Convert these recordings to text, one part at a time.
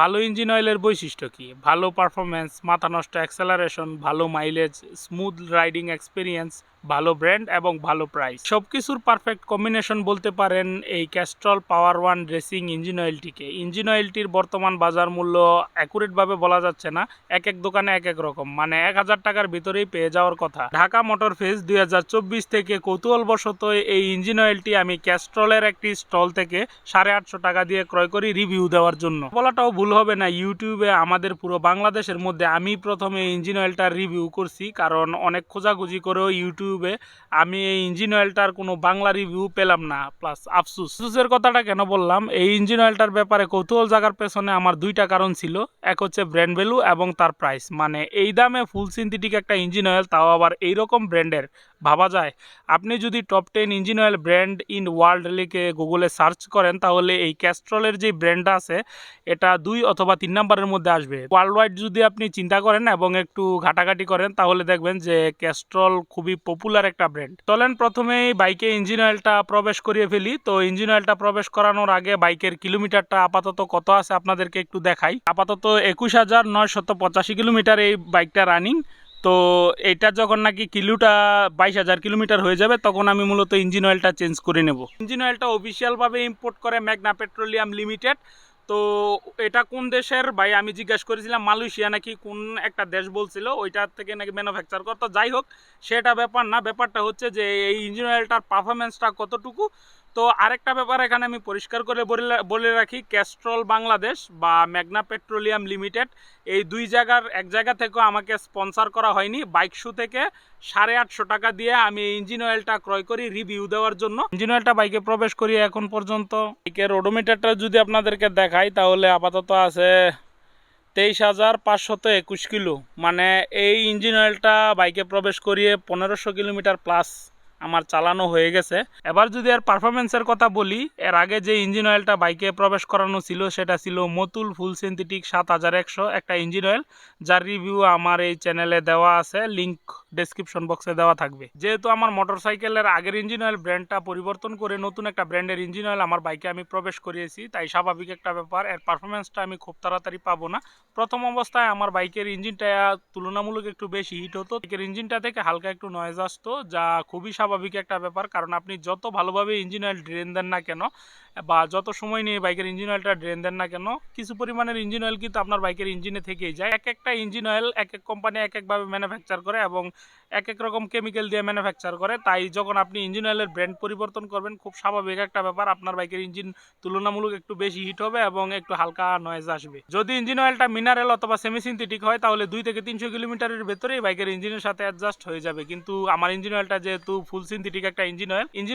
ভালো ইঞ্জিন অয়েলের বৈশিষ্ট্য কি? ভালো পারফরম্যান্স, মাথা নষ্ট অ্যাক্সেলারেশন, ভালো মাইলেজ, স্মুথ রাইডিং এক্সপিরিয়েন্স, ভালো ব্র্যান্ড এবং ভালো প্রাইস, সবকিছুর পারফেক্ট কম্বিনেশন বলতে পারেন এই Castrol power one racing engine অয়েলটিকে। ইঞ্জিন অয়েলটির বর্তমান বাজার মূল্য অ্যাকুরেটভাবে বলা যাচ্ছে না, এক এক দোকানে এক এক রকম, মানে 1000 টাকার ভিতরেই পেয়ে যাওয়ার কথা। ঢাকা মোটর ফেজ 2024 থেকে কৌতূহলবশত এই ইঞ্জিন অয়েলটি আমি ক্যাস্ট্রলের একটি স্টল থেকে 850 টাকা দিয়ে ক্রয় করি রিভিউ দেওয়ার জন্য। বলাটাও ভুল হবে না, ইউটিউবে আমাদের পুরো বাংলাদেশের মধ্যে আমি প্রথমে ইঞ্জিন অয়েলটার রিভিউ করছি, কারণ অনেক খোঁজাখুঁজি করেও ইউটিউবে আমি এই ইঞ্জিন অয়েলটার কোনো বাংলা রিভিউ পেলাম না। প্লাস আফসুসের কথাটা কেন বললাম, এই ইঞ্জিন অয়েলটার ব্যাপারে কৌতূহল জাগার পেছনে আমার দুইটা কারণ ছিল। এক হচ্ছে ব্র্যান্ড ভ্যালু এবং তার প্রাইস, মানে এই দামে ফুল সিনথেটিক একটা ইঞ্জিন অয়েল, তাও আবার এইরকম ব্র্যান্ডের, ভাবা যায়? আপনি যদি top 10 engine oil brand in world লিখে গুগলে সার্চ করেন তাহলে এই ক্যাস্ট্রলের যে ব্র্যান্ডটা আছে এটা 2 অথবা 3 নম্বরের মধ্যে আসবে। ওয়ার্ল্ড ওয়াইড যদি আপনি চিন্তা করেন এবং একটু ঘাটাঘাটি করেন তাহলে দেখবেন যে ক্যাস্ট্রল খুবই পপুলার একটা ব্র্যান্ড। চলেন প্রথমেই বাইকে ইঞ্জিন অয়েলটা প্রবেশ করিয়ে ফেলি। তো ইঞ্জিন অয়েলটা প্রবেশ করানোর আগে বাইকের কিলোমিটারটা আপাতত কত আছে আপনাদেরকে একটু দেখাই। আপাতত 21,985 কিলোমিটার এই বাইকটা রানিং। তো এটা যখন নাকি কিলোটা 22,000 কিলোমিটার হয়ে যাবে তখন আমি মূলত ইঞ্জিন অয়েলটা চেঞ্জ করে নেব। ইঞ্জিন অয়েলটা অফিসিয়ালভাবে ইম্পোর্ট করে ম্যাগনা পেট্রোলিয়াম লিমিটেড। তো এটা কোন দেশের ভাই আমি জিজ্ঞাসা করেছিলাম, মালয়েশিয়া নাকি কোন একটা দেশ বলছিল, ওইটার থেকে নাকি ম্যানুফ্যাকচার করতো। যাই হোক, সেটা ব্যাপার না, ব্যাপারটা হচ্ছে যে এই ইঞ্জিন অয়েলটার পারফরমেন্সটা কতটুকু। তো আরেকটা ব্যাপার এখানে আমি পরিষ্কার করে বলে রাখি, ক্যাস্ট্রল বাংলাদেশ বা ম্যাগনা পেট্রোলিয়াম লিমিটেড এই দুই জায়গার এক জায়গা থেকেও আমাকে স্পন্সর করা হয়নি। বাইক শু থেকে 850 টাকা দিয়ে আমি ইঞ্জিন অয়েলটা ক্রয় করি রিভিউ দেওয়ার জন্য। ইঞ্জিন অয়েলটা বাইকে প্রবেশ করি এখন পর্যন্ত। বাইকের ওডোমিটারটা যদি আপনাদেরকে দেখাই তাহলে আপাতত আছে 23,521 কিলো, মানে এই ইঞ্জিন অয়েলটা বাইকে প্রবেশ করিয়ে 1500 কিলোমিটার প্লাস আমার চালানো হয়ে গেছে। এবার যদি এর পারফরমেন্সের কথা বলি, এর আগে যে ইঞ্জিন অয়েলটা বাইকে প্রবেশ করানো ছিল সেটা ছিল মতুল ফুল সিনথেটিক 7100 একটা ইঞ্জিন অয়েল, যার রিভিউ আমার এই চ্যানেলে দেওয়া আছে, লিঙ্ক ডেসক্রিপশন বক্সে দেওয়া থাকবে। যেহেতু আমার মোটরসাইকেলের আগের ইঞ্জিন অয়েল ব্র্যান্ডটা পরিবর্তন করে নতুন একটা ব্র্যান্ডের ইঞ্জিন অয়েল আমার বাইকে আমি প্রবেশ করিয়েছি, তাই স্বাভাবিক একটা ব্যাপার এর পারফরমেন্সটা আমি খুব তাড়াতাড়ি পাবো না। প্রথম অবস্থায় আমার বাইকের ইঞ্জিনটা তুলনামূলক একটু বেশি হিট হতো, বাইকের ইঞ্জিনটা থেকে হালকা একটু নয়েজ আসতো, যা খুবই স্বাভাবিক একটা ব্যাপার। কারণ আপনি যত ভালোভাবে ইঞ্জিন অয়েল ড্রেন দেন না কেন বা যত সময় নিয়ে বাইকের ইঞ্জিন অয়েলটা ড্রেন দেন না কেন, কিছু পরিমাণের ইঞ্জিন অয়েল কিন্তু আপনার বাইকের ইঞ্জিনে থেকেই যায়। এক একটা ইঞ্জিন অয়েল এক এক কোম্পানি এক একভাবে ম্যানুফ্যাকচার করে এবং এক এক রকম কেমিক্যাল দিয়ে ম্যানুফ্যাকচার করে, তাই যখন আপনি ইঞ্জিন অয়েলের ব্র্যান্ড পরিবর্তন করবেন খুব স্বাভাবিক একটা ব্যাপার, আপনার বাইকের ইঞ্জিন তুলনামূলক একটু বেশি হিট হবে এবং একটু হালকা নয়েজ আসবে। যদি ইঞ্জিন অয়েলটা মিনারেল অথবা সেমি সিনথেটিক হয় তাহলে 2 থেকে 300 কিলোমিটারের ভেতরেই বাইকের ইঞ্জিনের সাথে অ্যাডজাস্ট হয়ে যাবে। কিন্তু আমার ইঞ্জিন অয়েলটা যেহেতু ফুল সিনথেটিক একটা ইঞ্জিন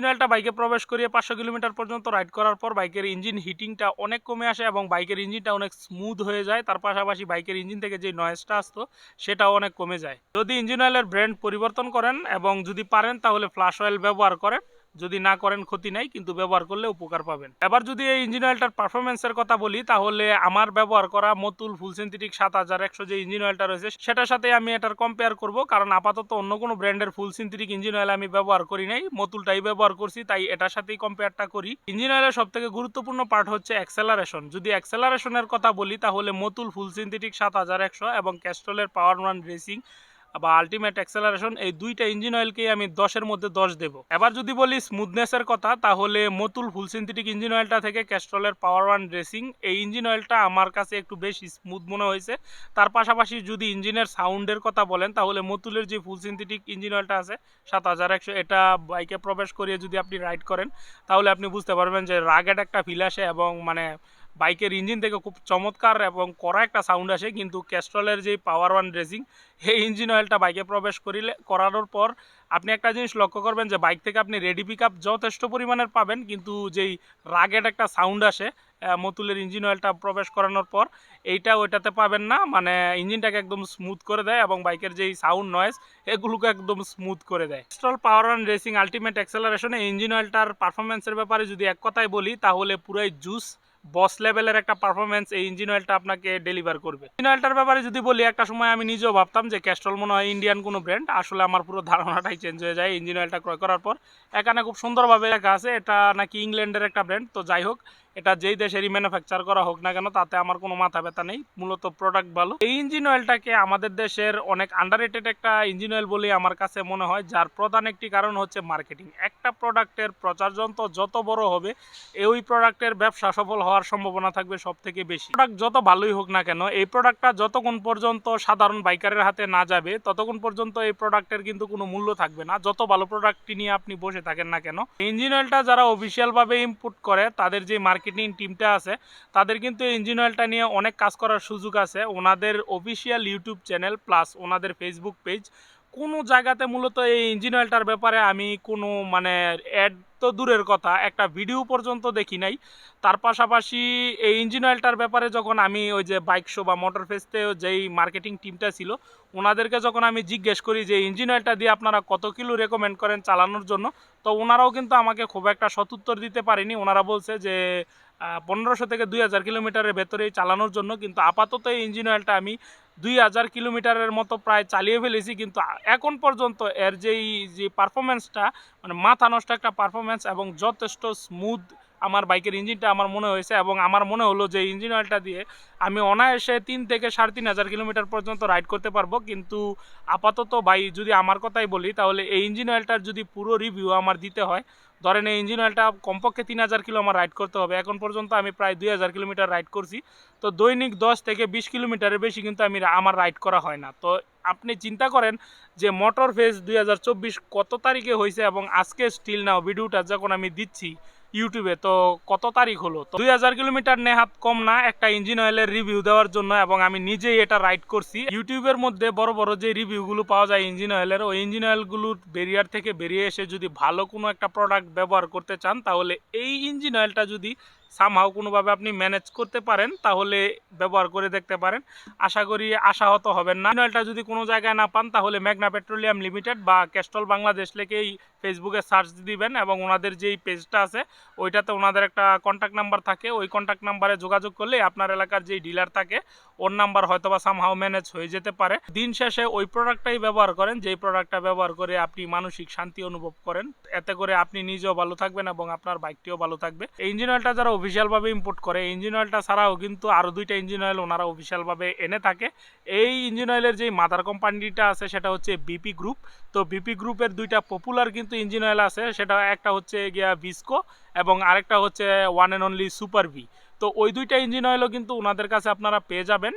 অয়েলটা বাইকে প্রবেশ করিয়ে 500 কিলোমিটার পর্যন্ত রাইড করার পর বাইকের ইঞ্জিন হিটিংটা অনেক কমে আসে এবং বাইকের ইঞ্জিনটা অনেক স্মুথ হয়ে যায়। তার পাশাপাশি বাইকের ইঞ্জিন থেকে যে নয়েজটা আসতো সেটাও অনেক কমে যায়। যদি ইঞ্জিন অয়েলের ব্র্যান্ড পরিবর্তন করেন এবং যদি পারেন তাহলে ফ্লাশ অয়েল ব্যবহার করেন, যদি না করেন ক্ষতি নাই, কিন্তু ব্যবহার করলে উপকার পাবেন। এবার যদি এই ইঞ্জিন অয়েলটার পারফরমেন্সের কথা বলি তাহলে আমার ব্যবহার করা মতুল ফুল সিনথেটিক 7100 যে ইঞ্জিন অয়েলটা রয়েছে সেটার সাথে আমি এটার কম্পেয়ার করব, কারণ আপাতত অন্য কোনো ব্র্যান্ডের ফুল সিনথেটিক ইঞ্জিন অয়েল আমি ব্যবহার করি নাই, মতুলটাই ব্যবহার করছি, তাই এটার সাথেই কম্পেয়ারটা করি। ইঞ্জিন অয়েলের সব থেকে গুরুত্বপূর্ণ পার্ট হচ্ছে অ্যাক্সেলারেশন। যদি অ্যাক্সেলারেশনের কথা বলি তাহলে মতুল ফুল সিনথেটিক 7100 এবং ক্যাস্ট্রলের পাওয়ার ওয়ান রেসিং বা আলটিমেট অ্যাক্সেলারেশন এই দুইটা ইঞ্জিন অয়েলকেই আমি 10-এর মধ্যে 10 দেব। এবার যদি বলি স্মুথনেসের কথা তাহলে মতুল ফুল সিনথেটিক ইঞ্জিন অয়েলটা থেকে ক্যাস্ট্রলের পাওয়ার ওয়ান রেসিং এই ইঞ্জিন অয়েলটা আমার কাছে একটু বেশি স্মুথ মনে হয়েছে। তার পাশাপাশি যদি ইঞ্জিনের সাউন্ডের কথা বলেন তাহলে মতুলের যে ফুল সিনথেটিক ইঞ্জিন অয়েলটা আছে 7100, এটা বাইকে প্রবেশ করিয়ে যদি আপনি রাইড করেন তাহলে আপনি বুঝতে পারবেন যে রাগেড একটা ফিল আসে এবং মানে বাইকের ইঞ্জিন থেকে খুব চমৎকার এবং কড়া একটা সাউন্ড আসে। কিন্তু ক্যাস্ট্রলের যে পাওয়ার ওয়ান রেসিং এই ইঞ্জিন অয়েলটা বাইকে প্রবেশ করানোর পর আপনি একটা জিনিস লক্ষ্য করবেন যে বাইক থেকে আপনি রেডি পিক আপ যথেষ্ট পরিমাণের পাবেন, কিন্তু যেই রাগেড একটা সাউন্ড আসে মতুলের ইঞ্জিন অয়েলটা প্রবেশ করানোর পর এইটা ওইটাতে পাবেন না। মানে ইঞ্জিনটাকে একদম স্মুথ করে দেয় এবং বাইকের যেই সাউন্ড নয়েজ এগুলোকে একদম স্মুথ করে দেয়। Castrol power one racing ultimate অ্যাক্সেলারেশনে ইঞ্জিন অয়েলটার পারফরমেন্সের ব্যাপারে যদি এক কথায় বলি তাহলে পুরাই জুস বস লেভেলের একটা পারফরমেন্স এই ইঞ্জিন অয়েলটা আপনাকে ডেলিভার করবে। ইঞ্জিন অয়েলটার ব্যাপারে যদি বলি, একটা সময় আমি নিজেও ভাবতাম যে ক্যাস্ট্রল মনে হয় ইন্ডিয়ান কোনো ব্র্যান্ড, আসলে আমার পুরো ধারণাটাই চেঞ্জ হয়ে যায় ইঞ্জিন অয়েলটা ক্রয় করার পর। এখানে খুব সুন্দরভাবে লেখা আছে এটা নাকি ইংল্যান্ডের একটা ব্র্যান্ড। তো যাই হোক, এটা যেই দেশেরই ম্যানুফ্যাকচার করা হোক না কেন তাতে আমার কোনো মাথা ব্যথা নেই, মূলত প্রোডাক্ট ভালো। এই ইঞ্জিন অয়েলটাকে আমাদের দেশের অনেক আন্ডাররেটেড একটা ইঞ্জিন অয়েল বলে আমার কাছে মনে হয়, যার প্রধান একটি কারণ হচ্ছে মার্কেটিং। একটা প্রোডাক্টের প্রচার যত বড় হবে এই প্রোডাক্টের ব্যবসা সফল হওয়ার সম্ভাবনা থাকবে সব থেকে বেশি। প্রোডাক্ট যত ভালোই হোক না কেন, এই প্রোডাক্টটা যতক্ষণ পর্যন্ত সাধারণ বাইকারের হাতে না যাবে ততক্ষণ পর্যন্ত এই প্রোডাক্টের কিন্তু কোনো মূল্য থাকবে না, যত ভালো প্রোডাক্টটি নিয়ে আপনি বসে থাকেন না কেন। ইঞ্জিন অয়েলটা যারা অফিসিয়ালভাবে ইম্পোর্ট করে তাদের যে মার্কেটিং টিমটা আছে তাদের কিন্তু ইঞ্জিন অয়েলটা নিয়ে অনেক কাজ করার সুযোগ আছে। ওনাদের অফিসিয়াল ইউটিউব চ্যানেল প্লাস ওনাদের ফেসবুক পেজ, কোনো জায়গাতে মূলত এই ইঞ্জিন অয়েলটার ব্যাপারে আমি কোনো মানে অ্যাড তো দূরের কথা, একটা ভিডিও পর্যন্ত দেখি নাই। তার পাশাপাশি এই ইঞ্জিন অয়েলটার ব্যাপারে যখন আমি ওই যে বাইক শো বা মোটর ফেস্টে যেই মার্কেটিং টিমটা ছিল ওনাদেরকে যখন আমি জিজ্ঞেস করি যে ইঞ্জিন অয়েলটা দিয়ে আপনারা কত কিলো রেকমেন্ড করেন চালানোর জন্য, তো ওনারাও কিন্তু আমাকে খুব একটা সদুত্তর দিতে পারেনি। ওনারা বলছে যে 1500 থেকে 2000 কিলোমিটারের ভেতরেই চালানোর জন্য, কিন্তু আপাতত এই ইঞ্জিন অয়েলটা আমি 2000 কিলোমিটারের মতো প্রায় চালিয়ে ফেলেছি, কিন্তু এখন পর্যন্ত এর যে পারফরমেন্সটা মানে মাথা নষ্ট একটা পারফরমেন্স এবং যথেষ্ট স্মুথ আমার বাইকের ইঞ্জিনটা আমার মনে হয়েছে। এবং আমার মনে হলো যে ইঞ্জিন অয়েলটা দিয়ে আমি অনায়াসে 3 থেকে 3500 কিলোমিটার পর্যন্ত রাইড করতে পারবো। কিন্তু আপাতত ভাই যদি আমার কথাই বলি তাহলে এই ইঞ্জিন অয়েলটার যদি পুরো রিভিউ আমার দিতে হয়, ধরেন এই ইঞ্জিন অয়েলটা কমপক্ষে 3000 কিলো আমার রাইড করতে হবে। এখন পর্যন্ত আমি প্রায় 2000 কিলোমিটার রাইড করছি, তো দৈনিক 10 থেকে 20 কিলোমিটারের বেশি কিন্তু আমার রাইড করা হয় না। তো আপনি চিন্তা করেন যে মোটর ফেস্ট 2024 কত তারিখে হয়েছে এবং আজকে স্টিল নাও ভিডিওটা যখন আমি দিচ্ছি ইউটিউবে, তো কত তারিখ হলো, তো 2000 কিলোমিটার নেহাত কম না একটা ইঞ্জিন অয়েলের রিভিউ দেওয়ার জন্য। এবং আমি নিজেই এটা রাইড করছি। ইউটিউবের মধ্যে বড় বড় যে রিভিউগুলো পাওয়া যায় ইঞ্জিন অয়েলের, ওই ইঞ্জিন অয়েলগুলোর ব্যারিয়ার থেকে বেরিয়ে এসে যদি ভালো কোনো একটা প্রোডাক্ট ব্যবহার করতে চান তাহলে এই ইঞ্জিন অয়েলটা যদি সামহাও কোনোভাবে আপনি ম্যানেজ করতে পারেন তাহলে ব্যবহার করে দেখতে পারেন। আশা করি আশাহত হবেন না। অয়েলটা যদি কোনো জায়গায় না পান তাহলে মেঘনা পেট্রোলিয়াম লিমিটেড বা ক্যাস্ট্রল বাংলাদেশ লিখেই ফেসবুকে সার্চ দিবেন এবং ওনাদের যেই পেজটা আছে ওইটাতে ওনাদের একটা কন্ট্যাক্ট নাম্বার থাকে, ওই কন্ট্যাক্ট নাম্বারে যোগাযোগ করলে আপনার এলাকার যেই ডিলার থাকে ওর নাম্বার হয়তো বা সামহাও ম্যানেজ হয়ে যেতে পারে। দিন শেষে ওই প্রোডাক্টটাই ব্যবহার করেন যেই প্রোডাক্টটা ব্যবহার করে আপনি মানসিক শান্তি অনুভব করেন। এতে করে আপনি নিজেও ভালো থাকবেন এবং আপনার বাইকটিও ভালো থাকবে। এই ইঞ্জিন অয়েলটা যারা অফিসিয়ালভাবে ইম্পোর্ট করে, ইঞ্জিন অয়েলটা ছাড়াও কিন্তু আরও 2টা ইঞ্জিন অয়েল ওনারা অফিসিয়ালভাবে এনে থাকে। এই ইঞ্জিন অয়েলের যেই মাদার কোম্পানিটা আছে সেটা হচ্ছে বিপি গ্রুপ। তো বিপি গ্রুপের 2টা পপুলার কিন্তু ইঞ্জিন অয়েল আছে, সেটা একটা হচ্ছে গিয়া ভিস্কো এবং আরেকটা হচ্ছে one and only super V. তো ওই 2টা ইঞ্জিন অয়েলও কিন্তু ওনাদের কাছে আপনারা পেয়ে যাবেন।